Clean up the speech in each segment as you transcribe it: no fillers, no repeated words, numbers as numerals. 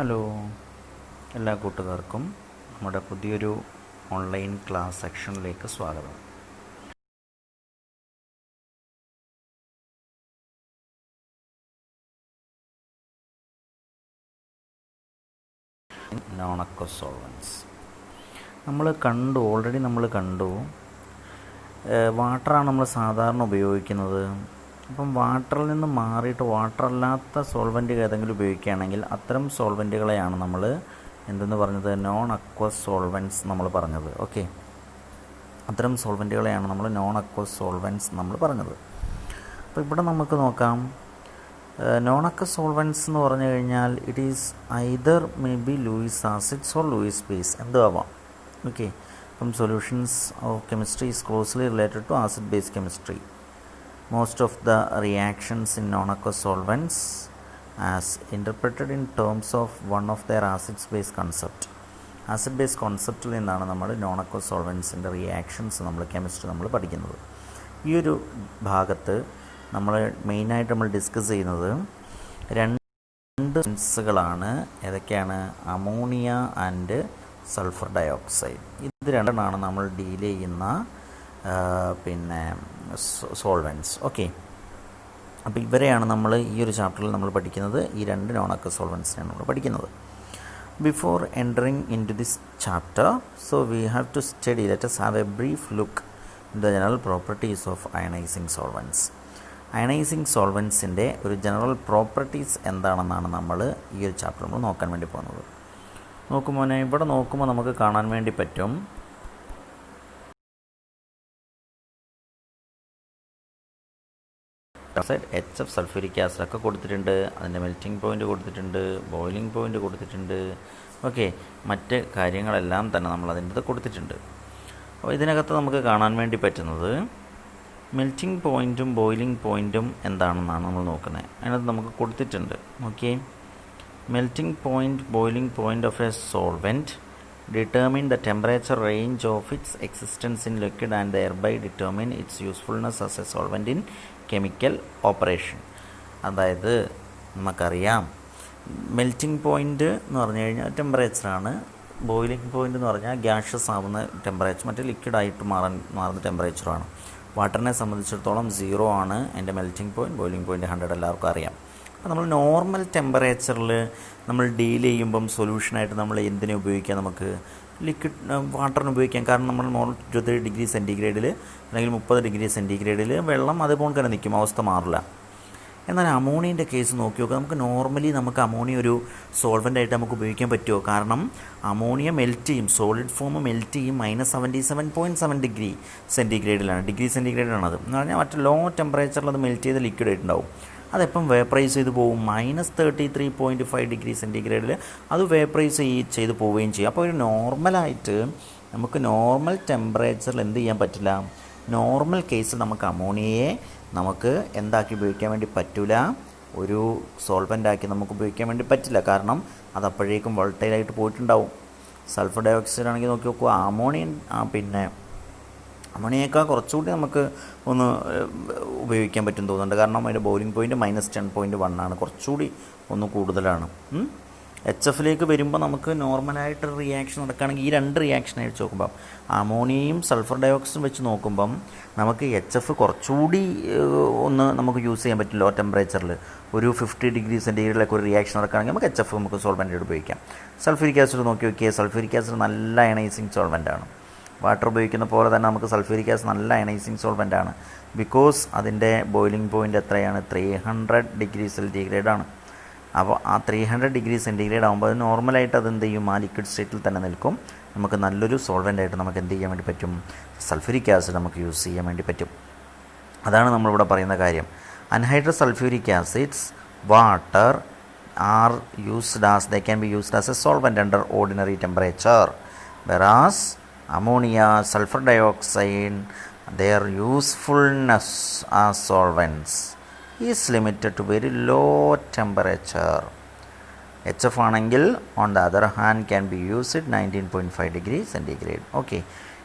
Hello, എല്ലാ കൂട്ടുകാർക്കും നമ്മുടെ പുതിയൊരു ഓൺലൈൻ ക്ലാസ് സെക്ഷനിലേക്ക് സ്വാഗതം. നോൺ അക്വസ് സോൾവൻസ് ഓൾറെഡി നമ്മൾ കണ്ടു. വാട്ടറാണ് നമ്മൾ സാധാരണ ഉപയോഗിക്കുന്നത്. അപ്പം വാട്ടറിൽ നിന്ന് മാറിയിട്ട് വാട്ടർ അല്ലാത്ത സോൾവെൻറ്റ് ഏതെങ്കിലും ഉപയോഗിക്കുകയാണെങ്കിൽ അത്തരം സോൾവെൻറ്റുകളെയാണ് നമ്മൾ എന്തെന്ന് പറഞ്ഞത്, നോൺ അക്വസ് സോൾവെൻറ്റ്സ് നമ്മൾ പറഞ്ഞത്. ഓക്കെ, അത്തരം സോൾവെൻറ്റുകളെയാണ് നമ്മൾ നോൺ അക്വസ് സോൾവെൻറ്റ്സ് നമ്മൾ പറഞ്ഞത്. അപ്പോൾ ഇവിടെ നമുക്ക് നോക്കാം, നോൺ അക്വസ് സോൾവെൻറ്റ്സ് എന്ന് പറഞ്ഞു കഴിഞ്ഞാൽ it is either may be Lewis acids or Lewis base, എന്തും ആവാം. ഓക്കെ, അപ്പം solutions of chemistry is closely related to acid base chemistry. Most of the reactions in non-aqueous solvents as interpreted in terms of one of their acid-base concept. Acid base കോൺസെപ്റ്റിൽ നിന്നാണ് നമ്മൾ non-aqueous സോൾവെൻസിൻ്റെ reactions നമ്മൾ പഠിക്കുന്നത്. ഈ ഒരു ഭാഗത്ത് നമ്മൾ മെയിനായിട്ട് നമ്മൾ ഡിസ്കസ് ചെയ്യുന്നത് രണ്ട് സോൾവെൻസുകളാണ്. ഏതൊക്കെയാണ്? Ammonia and sulphur dioxide. ഇത് രണ്ടെണ്ണമാണ് നമ്മൾ ഡീൽ ചെയ്യുന്ന സോൾവെൻറ്റ്സ്. ഓക്കെ, അപ്പോൾ ഇവരെയാണ് നമ്മൾ ഈ ഒരു ചാപ്റ്ററിൽ നമ്മൾ പഠിക്കുന്നത്. ഈ രണ്ട് നോൺ അക്വസ് സോൾവെൻറ്റ്സിനെയാണ് നമ്മൾ പഠിക്കുന്നത്. Before entering into this chapter, so we have to study, let us have a brief look in the general properties of ionizing solvents. Ionizing സോൾവെൻസിൻ്റെ ഒരു ജനറൽ പ്രോപ്പർട്ടീസ് എന്താണെന്നാണ് നമ്മൾ ഈ ഒരു ചാപ്റ്റർ നമ്മൾ നോക്കാൻ വേണ്ടി പോകുന്നത്. നോക്കുമ്പോൾ ഇവിടെ നോക്കുമ്പോൾ നമുക്ക് കാണാൻ വേണ്ടി പറ്റും, HF സൾഫ്യൂരിക് ആസിഡ് ഒക്കെ കൊടുത്തിട്ടുണ്ട്. അതിൻ്റെ മെൽറ്റിംഗ് പോയിൻ്റ് കൊടുത്തിട്ടുണ്ട്, ബോയിലിംഗ് പോയിൻ്റ് കൊടുത്തിട്ടുണ്ട്. ഓക്കെ, മറ്റ് കാര്യങ്ങളെല്ലാം തന്നെ നമ്മൾ അതിൻ്റെ കൊടുത്തിട്ടുണ്ട്. അപ്പോൾ ഇതിനകത്ത് നമുക്ക് കാണാൻ വേണ്ടി പറ്റുന്നത് മെൽറ്റിംഗ് പോയിൻറ്റും ബോയിലിംഗ് പോയിൻറ്റും എന്താണെന്നാണ് നമ്മൾ നോക്കുന്നത്. അതിനകത്ത് നമുക്ക് കൊടുത്തിട്ടുണ്ട്. Okay, melting point, boiling point of a solvent determine the temperature range of its existence in liquid and thereby determine its usefulness as a solvent in chemical operation. അതായത് നമുക്കറിയാം, മെൽറ്റിംഗ് പോയിൻ്റ് എന്ന് പറഞ്ഞു കഴിഞ്ഞാൽ ടെമ്പറേച്ചറാണ്. ബോയിലിംഗ് പോയിൻ്റ് എന്ന് പറഞ്ഞാൽ gaseous ആവുന്ന temperature, മറ്റേ ലിക്വിഡായിട്ട് മാറുന്ന ടെമ്പറേച്ചറാണ്. വാട്ടറിനെ സംബന്ധിച്ചിടത്തോളം 0 ആണ് എൻ്റെ മെൽറ്റിംഗ് പോയിൻറ്റ്, ബോയിലിംഗ് പോയിൻറ്റ് 100 എല്ലാവർക്കും അറിയാം. അപ്പോൾ നമ്മൾ നോർമൽ ടെമ്പറേച്ചറിൽ നമ്മൾ ഡീൽ ചെയ്യുമ്പം സൊല്യൂഷനായിട്ട് നമ്മൾ എന്തിനെ ഉപയോഗിക്കാം? നമുക്ക് ലിക്വിഡ് വാട്ടറിന് ഉപയോഗിക്കാം. കാരണം നമ്മൾ 27 ഡിഗ്രി സെൻറ്റിഗ്രേഡിൽ അല്ലെങ്കിൽ 30 ഡിഗ്രി സെൻറ്റിഗ്രേഡിൽ വെള്ളം അതുപോലെ തന്നെ നിൽക്കും, അവസ്ഥ മാറില്ല. എന്നാൽ അമോണിയൻ്റെ കേസ് നോക്കി നോക്കുക. നമുക്ക് അമോണിയ ഒരു സോൾവെൻ്റായിട്ട് നമുക്ക് ഉപയോഗിക്കാൻ പറ്റുമോ? കാരണം അമോണിയ മെൽറ്റ് ചെയ്യും, സോളിഡ് ഫോം മെൽറ്റ് ചെയ്യും -77.7 ഡിഗ്രി സെൻറ്റിഗ്രേഡിലാണ്. ഡിഗ്രി സെൻറ്റിഗ്രേഡിലാണത് എന്ന് പറഞ്ഞാൽ മറ്റു ലോ ടെമ്പറേച്ചറിൽ അത് മെൽറ്റ് ചെയ്ത് ലിക്വിഡ് ആയിട്ടുണ്ടാവും. അതെപ്പം വേപ്പറൈസ് ചെയ്ത് പോകും, -33.5 ഡിഗ്രി സെൻറ്റിഗ്രേഡിൽ അത് വേപ്പറൈസ് ചെയ്ത് പോവുകയും ചെയ്യും. അപ്പോൾ ഒരു നോർമലായിട്ട് നമുക്ക് നോർമൽ ടെമ്പറേച്ചറിൽ എന്ത് ചെയ്യാൻ പറ്റില്ല? നോർമൽ കേസിൽ നമുക്ക് അമോണിയയെ നമുക്ക് എന്താക്കി ഉപയോഗിക്കാൻ വേണ്ടി പറ്റില്ല, ഒരു സോൾവെൻ്റാക്കി നമുക്ക് ഉപയോഗിക്കാൻ വേണ്ടി പറ്റില്ല. കാരണം അത് അപ്പോഴേക്കും വോളട്ടൈലായിട്ട് പോയിട്ടുണ്ടാവും. സൾഫർ ഡയോക്സൈഡ് ആണെങ്കിൽ നോക്കി നോക്കുക, അമോണിയേക്കാൾ കുറച്ചുകൂടി നമുക്ക് ഒന്ന് ഉപയോഗിക്കാൻ പറ്റും തോന്നുന്നുണ്ട്. കാരണം അതിൻ്റെ ബോയിലിംഗ് പോയിൻറ്റ് -10.1 ആണ്, കുറച്ചുകൂടി ഒന്ന് കൂടുതലാണ്. HFലേക്ക് വരുമ്പോൾ നമുക്ക് നോർമലായിട്ട് റിയാക്ഷൻ നടക്കുകയാണെങ്കിൽ ഈ രണ്ട് റിയാക്ഷൻ വെച്ച് നോക്കുമ്പം അമോണിയയും സൾഫർ ഡയോക്സൈഡും വെച്ച് നോക്കുമ്പം നമുക്ക് HF കുറച്ചുകൂടി ഒന്ന് നമുക്ക് യൂസ് ചെയ്യാൻ പറ്റും. ലോ ടെമ്പറേച്ചറിൽ ഒരു 50 ഡിഗ്രി സെൻറ്റിഗ്രേഡിലൊക്കെ ഒരു റിയാക്ഷൻ നടക്കുകയാണെങ്കിൽ നമുക്ക് HF നമുക്ക് സോൾവെൻ്റായിട്ട് ഉപയോഗിക്കാം. സൾഫ്യൂരിക് ആസിഡ് നോക്കി നോക്കിയാൽ സൾഫ്യൂരിക് ആസിഡ് നല്ല അയണൈസിങ് സോൾവെൻ്റാണ്. വാട്ടർ ഉപയോഗിക്കുന്ന പോലെ തന്നെ നമുക്ക് സൾഫ്യൂരിക് ആസിഡ് നല്ല അയണൈസിങ് സോൾവെൻ്റാണ്. ബിക്കോസ് അതിൻ്റെ ബോയിലിംഗ് പോയിൻ്റ് എത്രയാണ്? 300 ഡിഗ്രി സെൻറ്റിഗ്രേഡാണ്. അപ്പോൾ ആ 300 ഡിഗ്രി സെൻറ്റിഗ്രേഡ് ആകുമ്പോൾ അത് നോർമലായിട്ട് അത് എന്ത് ചെയ്യും? ആ ലിക്വിഡ് സ്റ്റേറ്റിൽ തന്നെ നിൽക്കും. നമുക്ക് നല്ലൊരു സോൾവെൻ്റായിട്ട് നമുക്ക് എന്ത് ചെയ്യാൻ വേണ്ടി പറ്റും? സൾഫ്യൂരിക് ആസിഡ് നമുക്ക് യൂസ് ചെയ്യാൻ വേണ്ടി പറ്റും. അതാണ് നമ്മളിവിടെ പറയുന്ന കാര്യം. Anhydrous sulphuric acids, water are used as they can be used as a solvent under ordinary temperature, whereas ammonia, sulfur dioxide, their usefulness as solvents is limited to very low temperature. HF ആണെങ്കിൽ on the other hand can be used at 19.5 degree centigrade. Okay,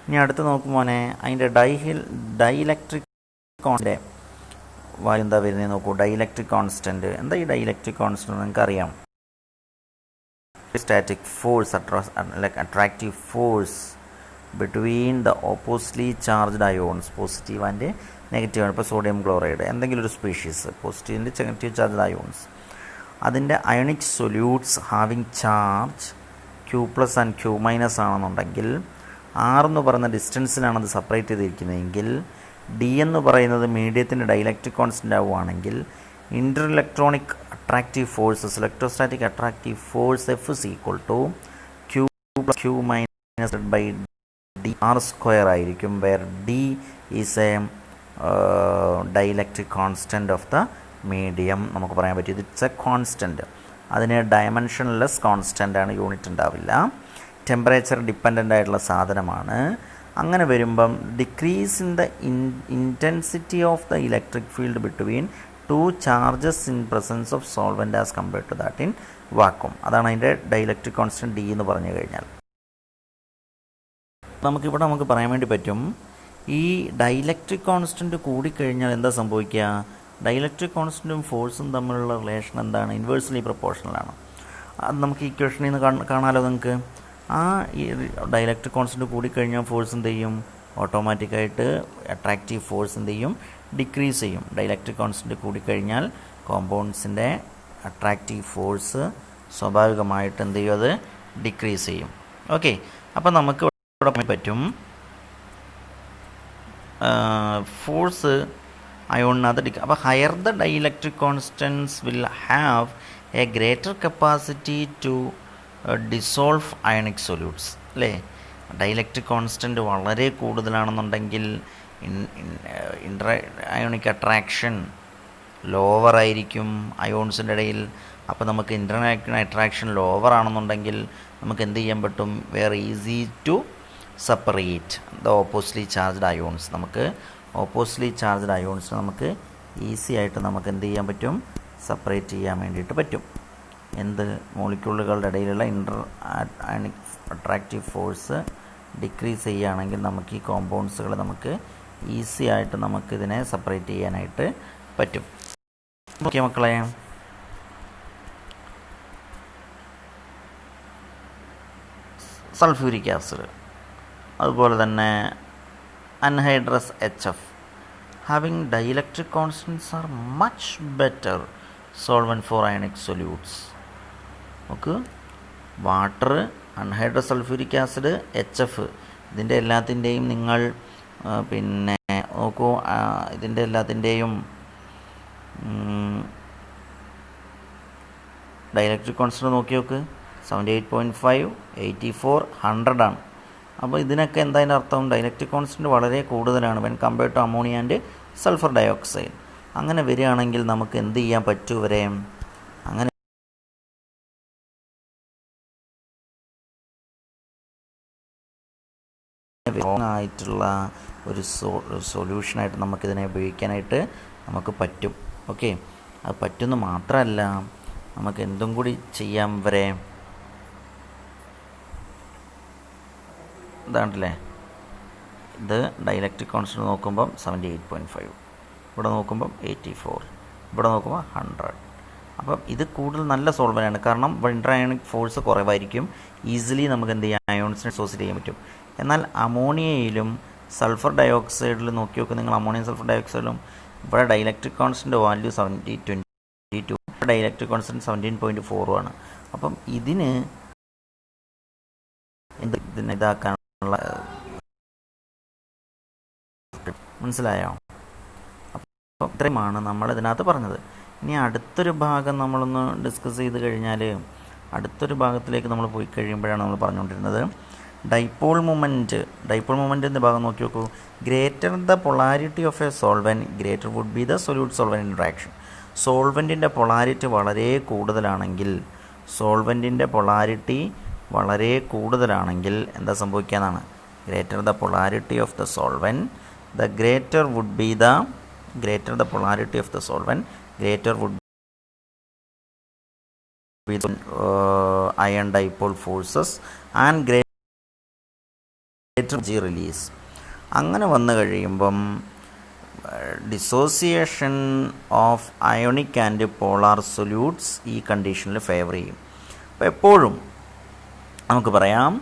ഇനി അടുത്ത് നോക്കുമ്പോൾ അതിൻ്റെ dielectric constant value എന്താ വരുന്നത് നോക്കൂ. Dielectric constant എന്താ? ഈ ഡൈലക്ട്രിക് കോൺസ്റ്റൻറ്റ് നിങ്ങൾക്ക് അറിയാം, static force, like attractive force between the oppositely charged ions, positive and negative ആണ്. ഇപ്പോൾ സോഡിയം ക്ലോറൈഡ് എന്തെങ്കിലും ഒരു species positive and negative charged ions, അതിൻ്റെ ionic solutes having charge Q+ and Q- ആണെന്നുണ്ടെങ്കിൽ R എന്ന് പറയുന്ന ഡിസ്റ്റൻസിലാണ് അത് സെപ്പറേറ്റ് ചെയ്തിരിക്കുന്നതെങ്കിൽ D എന്ന് പറയുന്നത് മീഡിയത്തിൻ്റെ ഡൈലക്ട്രിക് കോൺസ്റ്റൻ്റ് ആവുകയാണെങ്കിൽ inter electronic attractive forces, electrostatic attractive force F is equal to Q + Q- by dr² ആയിരിക്കും, where D is a dielectric constant of the medium. നമുക്ക് പറയാൻ പറ്റും ഇറ്റ്സ് എ കോൺസ്റ്റൻ്റ്. അതിന് dimensionless constant ആണ്, unit ഉണ്ടാവില്ല, temperature dependent ആയിട്ടുള്ള സാധനമാണ്. അങ്ങനെ വരുമ്പം decrease in the intensity of the electric field between two charges in presence of solvent as compared to that in vacuum. അതാണ് അതിൻ്റെ ഡൈലക്ട്രിക് കോൺസ്റ്റൻ്റ് D എന്ന് പറഞ്ഞു കഴിഞ്ഞാൽ. നമുക്ക് പറയാൻ വേണ്ടി പറ്റും ഈ ഡൈലക്ട്രിക് കോൺസ്റ്റൻറ്റ് കൂടിക്കഴിഞ്ഞാൽ എന്താ സംഭവിക്കുക? ഡൈലക്ട്രിക് കോൺസ്റ്റൻറ്റും ഫോഴ്സും തമ്മിലുള്ള റിലേഷൻ എന്താണ്? ഇൻവേഴ്സ്ലി പ്രൊപ്പോർഷണലാണ്. അത് നമുക്ക് ഈ ഇക്വേഷനിൽ നിന്ന് കാണാമല്ലോ നിങ്ങൾക്ക്. ആ ഈ ഡൈലക്ട്രിക് കോൺസ്റ്റൻറ്റ് കൂടിക്കഴിഞ്ഞാൽ ഫോഴ്സ് എന്ത് ചെയ്യും? ഓട്ടോമാറ്റിക്കായിട്ട് അട്രാക്റ്റീവ് ഫോഴ്സ് എന്ത് ചെയ്യും? ഡിക്രീസ് ചെയ്യും. ഡൈലക്ട്രിക് കോൺസ്റ്റൻറ്റ് കൂടിക്കഴിഞ്ഞാൽ കോമ്പൗണ്ട്സിൻ്റെ അട്രാക്റ്റീവ് ഫോഴ്സ് സ്വാഭാവികമായിട്ട് എന്ത് ചെയ്യും? അത് ഡിക്രീസ് ചെയ്യും. ഓക്കെ, അപ്പം നമുക്ക് പറ്റും ഫോഴ്സ് അയോണിനകത്ത് അപ്പോൾ higher the dielectric constants will have a greater capacity to dissolve ionic solutes അല്ലേ? ഡൈലക്ട്രിക് കോൺസ്റ്റൻറ്റ് വളരെ കൂടുതലാണെന്നുണ്ടെങ്കിൽ ഇൻ്റർ അയോണിക് അട്രാക്ഷൻ ലോവർ ആയിരിക്കും അയോൺസിൻ്റെ ഇടയിൽ. അപ്പോൾ നമുക്ക് ഇൻ്റർ അട്രാക്ഷൻ ലോവർ ആണെന്നുണ്ടെങ്കിൽ നമുക്ക് എന്ത് ചെയ്യാൻ പറ്റും? Very easy to separate the oppositely charged ions. നമുക്ക് ഓപ്പോസിറ്റ്ലി ചാർജ്ഡ് അയോൺസിനെ നമുക്ക് ഈസി ആയിട്ട് നമുക്ക് എന്ത് ചെയ്യാൻ പറ്റും? സെപ്പറേറ്റ് ചെയ്യാൻ വേണ്ടിയിട്ട് പറ്റും. എന്ത്? മോളിക്യൂളുകളുടെ ഇടയിലുള്ള ഇൻ്റർ അയോണിക് അട്രാക്റ്റീവ് ഫോഴ്സ് ഡിക്രീസ് ചെയ്യുകയാണെങ്കിൽ നമുക്ക് ഈ കോമ്പൗണ്ട്സുകൾ നമുക്ക് ഈസി ആയിട്ട് നമുക്കിതിനെ സെപ്പറേറ്റ് ചെയ്യാനായിട്ട് പറ്റും. ഓക്കെ മക്കളെ, സൾഫ്യൂരിക് ആസിഡ് അതുപോലെ തന്നെ അൻഹൈഡ്രസ് HF having dielectric constants are much better solvent for ionic solutes. നമുക്ക് water, anhydrous sulphuric acid, HF ഇതിൻ്റെ എല്ലാത്തിൻ്റെയും നിങ്ങൾ പിന്നെ നോക്കൂ, ഇതിൻ്റെ എല്ലാത്തിൻ്റെയും ഡൈലക്ട്രിക് കോൺസ്റ്റൻറ്റ് നോക്കി നോക്ക്. 78.5, 84, 100 ആണ്. അപ്പോൾ ഇതിനൊക്കെ എന്താ അർത്ഥം? ഡൈലക്ട്രിക് കോൺസ്റ്റൻറ്റ് വളരെ കൂടുതലാണ് when compared to ammonia and sulphur dioxide. അങ്ങനെ വരികയാണെങ്കിൽ നമുക്ക് എന്ത് ചെയ്യാൻ പറ്റും? വരെ അങ്ങനെ ആയിട്ടുള്ള ഒരു സൊല്യൂഷനായിട്ട് നമുക്കിതിനെ ഉപയോഗിക്കാനായിട്ട് നമുക്ക് പറ്റും. ഓക്കെ, അത് പറ്റുമെന്ന് മാത്രമല്ല നമുക്ക് എന്തും കൂടി ചെയ്യാം. വരെ ഇതാണല്ലേ, ഇത് ഡൈലക്ട്രിക് കോൺസ്റ്റൻറ്റ് നോക്കുമ്പം 78.5, ഇവിടെ നോക്കുമ്പം 84, ഇവിടെ നോക്കുമ്പോൾ 100. അപ്പം ഇത് കൂടുതൽ നല്ല സോൾവൻ്റാണ്, കാരണം ഇൻ്റർ അയോണിക് ഫോഴ്സ് കുറവായിരിക്കും, ഈസിലി നമുക്ക് എന്ത് ചെയ്യാം? അയോൺസിനെ അസോസിയേറ്റ് ചെയ്യാൻ പറ്റും. എന്നാൽ അമോണിയയിലും സൾഫർ ഡയോക്സൈഡിലും നോക്കി നോക്കുക നിങ്ങൾ, അമോണിയം സൾഫർ ഡയോക്സൈഡിലും ഇവിടെ dielectric constant value 22, dielectric constant 17.4 ആണ്. അപ്പം ഇതിന് ഇതാക്കാനുള്ള മനസ്സിലായോ? അപ്പം ഇത്രയുമാണ് നമ്മൾ ഇതിനകത്ത് പറഞ്ഞത്. ഇനി അടുത്തൊരു ഭാഗം നമ്മളൊന്ന് ഡിസ്കസ് ചെയ്ത് കഴിഞ്ഞാൽ, അടുത്തൊരു ഭാഗത്തിലേക്ക് നമ്മൾ പോയി കഴിയുമ്പോഴാണ് നമ്മൾ പറഞ്ഞുകൊണ്ടിരുന്നത് ഡൈപോൾ മൊമെൻറ്റ്. ഡൈപോൾ മൊമെൻറ്റിൻ്റെ ഭാഗം നോക്കി നോക്കൂ. Greater the polarity of a solvent greater would be the solute solvent interaction. സോൾവെൻറ്റിൻ്റെ പൊളാരിറ്റി വളരെ കൂടുതലാണെങ്കിൽ, സോൾവെൻറ്റിൻ്റെ പൊളാരിറ്റി വളരെ കൂടുതലാണെങ്കിൽ എന്താ സംഭവിക്കാന്നാണ്? Greater the polarity of the solvent, the greater would be the polarity of the solvent greater would be the ion dipole forces and greater energy release. അങ്ങനെ വന്നു കഴിയുമ്പം dissociation of ionic and polar solutes ഈ കണ്ടീഷനിൽ favour ചെയ്യും. അപ്പോൾ എപ്പോഴും നമുക്ക് പറയാം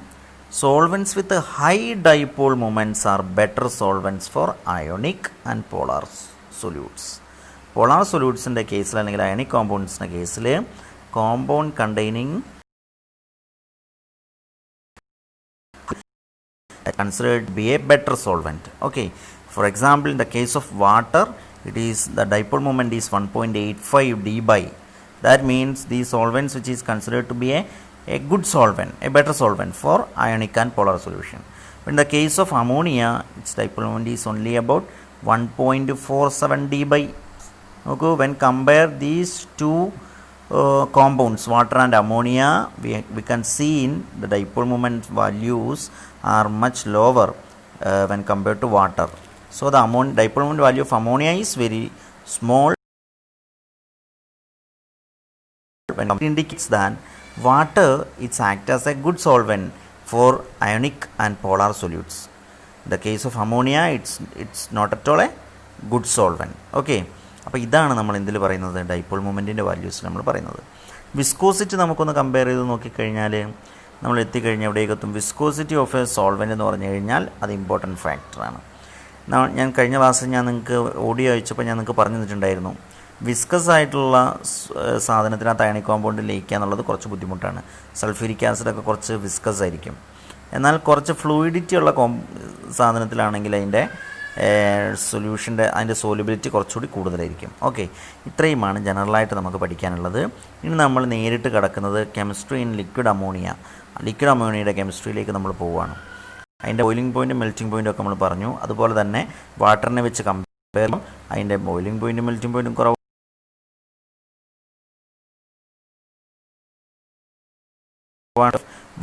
സോൾവെൻറ്റ്സ് with high dipole moments are better solvents for ionic and polar solutes. Polar സൊല്യൂട്ട്സിൻ്റെ കേസിൽ അല്ലെങ്കിൽ അയോണിക് കോമ്പൗണ്ട്സിൻ്റെ കേസിൽ compound containing considered to be a better solvent. Okay, for example, in the case of water, it is the dipole moment is 1.85 d by. That means the solvents which is considered to be a good solvent, a better solvent for ionic and polar solution. In the case of ammonia, its dipole moment is only about 1.47 d by. Okay, when compare these two compounds, water and ammonia, we can see in the dipole moment values are much lower when compared to water. So the dipole moment value of ammonia is very small. When it indicates that water it acts as a good solvent for ionic and polar solutes. In the case of ammonia, it's not at all a good solvent. Okay. അപ്പോൾ ഇതാണ് നമ്മൾ എന്തിൽ പറയുന്നത്, dipole മൊമെൻറ്റിൻ്റെ values നമ്മൾ പറയുന്നത്. Viscosity നമുക്കൊന്ന് compare ചെയ്ത് നോക്കിക്കഴിഞ്ഞാൽ നമ്മൾ എത്തിക്കഴിഞ്ഞാൽ എവിടേക്ക് എത്തും? വിസ്കോസിറ്റി ഓഫ് എ സോൾവെൻ്റ് എന്ന് പറഞ്ഞു കഴിഞ്ഞാൽ അത് ഇമ്പോർട്ടൻറ്റ് ഫാക്ടറാണ്. ഞാൻ കഴിഞ്ഞ ക്ലാസ്സിൽ ഞാൻ നിങ്ങൾക്ക് ഓഡിയോ അയച്ചപ്പോൾ ഞാൻ നിങ്ങൾക്ക് പറഞ്ഞു തന്നിട്ടുണ്ടായിരുന്നു, വിസ്കസ് ആയിട്ടുള്ള സാധനത്തിനകത്ത് അയണിക് കോമ്പൗണ്ട് ലയിക്കുക എന്നുള്ളത് കുറച്ച് ബുദ്ധിമുട്ടാണ്. സൾഫ്യൂരിക് ആസിഡൊക്കെ കുറച്ച് വിസ്കസ് ആയിരിക്കും. എന്നാൽ കുറച്ച് ഫ്ലൂയിഡിറ്റി ഉള്ള സാധനത്തിലാണെങ്കിൽ അതിൻ്റെ സൊല്യൂഷൻ്റെ അതിൻ്റെ സോലിബിലിറ്റി കുറച്ചുകൂടി കൂടുതലായിരിക്കും. ഓക്കെ, ഇത്രയുമാണ് ജനറലായിട്ട് നമുക്ക് പഠിക്കാനുള്ളത്. ഇനി നമ്മൾ നേരിട്ട് കിടക്കുന്നത് chemistry in liquid ammonia. Liquid അമോണിയയുടെ കെമിസ്ട്രിയിലേക്ക് നമ്മൾ പോവുകയാണ്. അതിൻ്റെ ബോയിലിംഗ് പോയിൻറ്റും മെൽറ്റിംഗ് പോയിൻറ്റും ഒക്കെ നമ്മൾ പറഞ്ഞു. അതുപോലെ തന്നെ വാട്ടറിനെ വെച്ച് കമ്പയർ ചെയ്യുമ്പോൾ അതിൻ്റെ ബോയിലിംഗ് പോയിൻറ്റും മെൽറ്റിംഗ് പോയിൻറ്റും കുറവാണ്,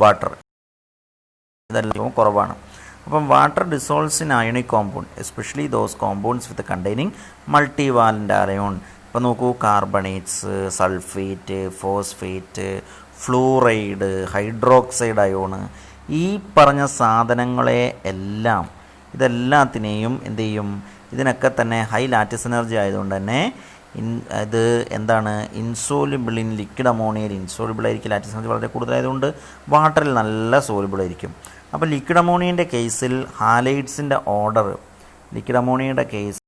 വാട്ടർ ഇതെല്ലാം കുറവാണ്. അപ്പം water dissolves in ionic compound, especially those compounds with containing multi valent ion. ഇപ്പോൾ നോക്കൂ, carbonates, sulphate, phosphate, fluoride, hydroxide ion, ഈ പറഞ്ഞ സാധനങ്ങളെ എല്ലാം ഇതെല്ലാത്തിനെയും എന്ത് ചെയ്യും? ഇതിനൊക്കെ തന്നെ ഹൈ ലാറ്റിസ് എനർജി ആയതുകൊണ്ട് തന്നെ ഇത് എന്താണ്, ഇൻസോലിബിൾ ഇൻ ലിക്വിഡ് അമോണിയയിൽ ഇൻസോലിബിൾ ആയിരിക്കും. ലാറ്റിസ് എനർജി വളരെ കൂടുതലായതുകൊണ്ട് വാട്ടറിൽ നല്ല സോലിബിൾ ആയിരിക്കും. അപ്പോൾ ലിക്വിഡ് അമോണിയൻ്റെ കേസിൽ ഹാലൈഡ്സിൻ്റെ ഓർഡർ, ലിക്വിഡ് അമോണിയയുടെ കേസ്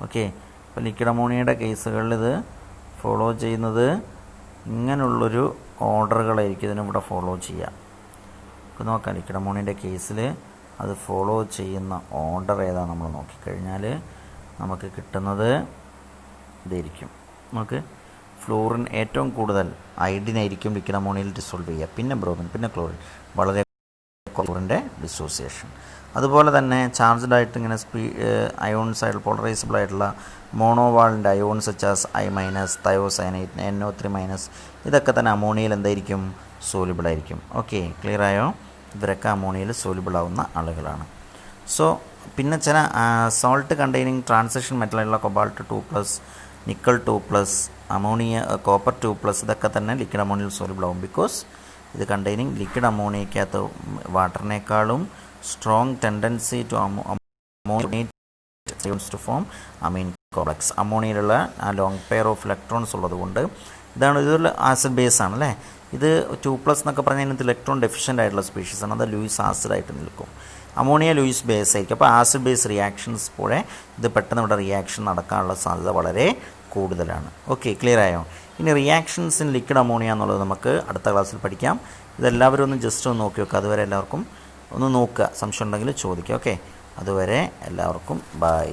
ഓക്കെ, ഇപ്പോൾ ലിക്വിഡ് അമോണിയയുടെ കേസുകളിൽ ഇത് ഫോളോ ചെയ്യുന്നത് ഇങ്ങനെയുള്ളൊരു ഓർഡറുകളായിരിക്കും ഇതിനിവിടെ ഫോളോ ചെയ്യുക. നമുക്ക് നോക്കാം, ലിക്വിഡ് അമോണിയൻ്റെ കേസിൽ അത് ഫോളോ ചെയ്യുന്ന ഓർഡർ ഏതാണ് നമ്മൾ നോക്കിക്കഴിഞ്ഞാൽ നമുക്ക് കിട്ടുന്നത് ഇതായിരിക്കും. നമുക്ക് ഫ്ലൂറിൻ ഏറ്റവും കൂടുതൽ അയഡിനായിരിക്കും ലിക്വിഡ് അമോണിയയിൽ ഡിസോൾവ് ചെയ്യുക, പിന്നെ ബ്രോമിൻ, പിന്നെ ക്ലോറിൻ, വളരെ ക്ലോറിൻ്റെ ഡിസോസിയേഷൻ. അതുപോലെ തന്നെ ചാർജ്ഡ് ആയിട്ട് ഇങ്ങനെ അയോൺസ് ആയിട്ട് പോളറൈസബിൾ ആയിട്ടുള്ള മോണോവാളിൻ്റെ അയോൺസ് സച്ചാസ് I-, തയോസയനൈറ്റ്, NO3-, ഇതൊക്കെ തന്നെ അമോണിയയിൽ എന്തായിരിക്കും? സോലിബിളായിരിക്കും. ഓക്കെ, ക്ലിയർ ആയോ? ഇവരൊക്കെ അമോണിയയിൽ സോലിബിൾ ആവുന്ന ആളുകളാണ്. സോ പിന്നെ ചില സോൾട്ട് കണ്ടെയ്നിങ് ട്രാൻസിഷൻ മെറ്റലായിട്ടുള്ള കൊബാൾട്ട് 2+, നിക്കൽ 2+, അമോണിയ കോപ്പർ 2+, ഇതൊക്കെ തന്നെ ലിക്വിഡ് അമോണിയയിൽ സോലിബിൾ ആവും. ബിക്കോസ് ഇത് കണ്ടെയ്നിങ് ലിക്വിഡ് അമോണിയക്കകത്ത് വാട്ടറിനേക്കാളും strong tendency to ammoniate to form amine complex. അമോണിയയിലുള്ള ആ ലോങ് പെയർ ഓഫ് ഇലക്ട്രോൺസ് ഉള്ളതുകൊണ്ട് ഇതൊരു ആസിഡ് ബേസ് ആണ് അല്ലേ. ഇത് 2+ എന്നൊക്കെ പറഞ്ഞാൽ ഇതിനകത്ത് ഇലക്ട്രോൺ ഡെഫിഷ്യൻ്റ് ആയിട്ടുള്ള സ്പീഷീസാണ്. അത് ലൂയിസ് ആസിഡായിട്ട് നിൽക്കും. അമോണിയ ലൂയിസ് ബേസ് ആയിരിക്കും. അപ്പോൾ ആസിഡ് ബേസ് റിയാക്ഷൻസ് പോലെ ഇത് പെട്ടെന്ന് ഇവിടെ റിയാക്ഷൻ നടക്കാനുള്ള സാധ്യത വളരെ കൂടുതലാണ്. ഓക്കെ, ക്ലിയർ ആയോ? ഇനി റിയാക്ഷൻസ് ഇൻ ലിക്വിഡ് അമോണിയ എന്നുള്ളത് നമുക്ക് അടുത്ത ക്ലാസ്സിൽ പഠിക്കാം. ഇതെല്ലാവരും ഒന്ന് ജസ്റ്റ് ഒന്ന് നോക്കി വെക്കുക. അതുവരെ എല്ലാവർക്കും ഒന്ന് നോക്കുക, സംശയം ഉണ്ടെങ്കിൽ ചോദിക്കുക. ഓക്കെ, അതുവരെ എല്ലാവർക്കും ബൈ.